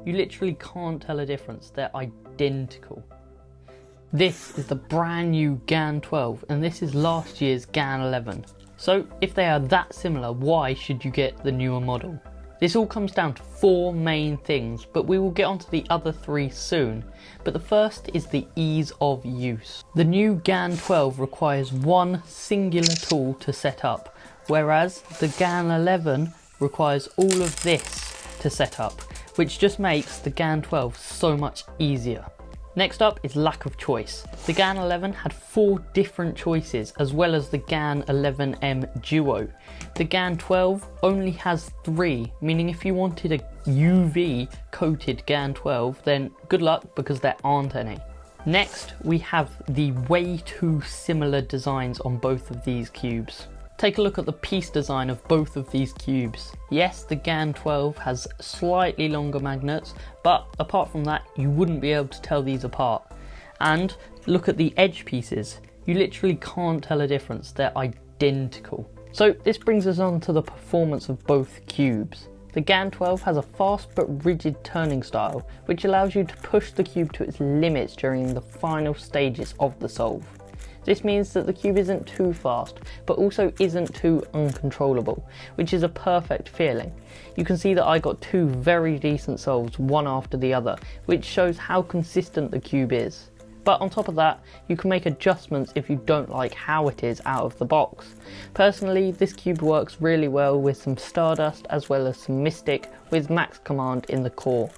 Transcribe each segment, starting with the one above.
You literally can't tell a difference, they're identical. This is the brand new GAN 12 and this is last year's GAN 11. So if they are that similar, why should you get the newer model? This all comes down to 4 main things, but we will get onto the other 3 soon. But the first is the ease of use. The new GAN 12 requires one singular tool to set up, whereas the GAN 11 requires all of this to set up, which just makes the GAN 12 so much easier. Next up is lack of choice. The GAN 11 had 4 different choices as well as the GAN 11M Duo. The GAN 12 only has 3, meaning if you wanted a UV coated GAN 12 then good luck because there aren't any. Next we have the way too similar designs on both of these cubes. Take a look at the piece design of both of these cubes. Yes, the GAN 12 has slightly longer magnets, but apart from that, you wouldn't be able to tell these apart. And look at the edge pieces. You literally can't tell a difference, they're identical. So this brings us on to the performance of both cubes. The GAN 12 has a fast but rigid turning style, which allows you to push the cube to its limits during the final stages of the solve. This means that the cube isn't too fast, but also isn't too uncontrollable, which is a perfect feeling. You can see that I got 2 very decent solves, one after the other, which shows how consistent the cube is. But on top of that, you can make adjustments if you don't like how it is out of the box. Personally, this cube works really well with some Stardust as well as some Mystic with max command in the core.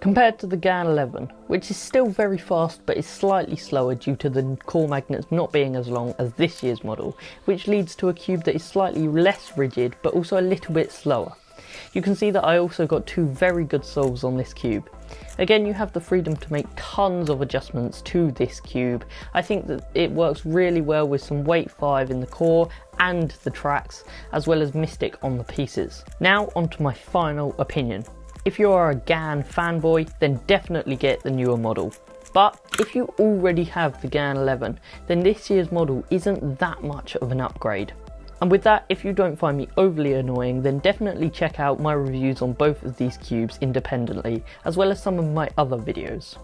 Compared to the GAN 11, which is still very fast but is slightly slower due to the core magnets not being as long as this year's model, which leads to a cube that is slightly less rigid but also a little bit slower. You can see that I also got 2 very good solves on this cube. Again, you have the freedom to make tons of adjustments to this cube. I think that it works really well with some weight 5 in the core and the tracks, as well as Mystic on the pieces. Now onto my final opinion. If you are a GAN fanboy, then definitely get the newer model. But if you already have the GAN 11, then this year's model isn't that much of an upgrade. And with that, if you don't find me overly annoying, then definitely check out my reviews on both of these cubes independently, as well as some of my other videos.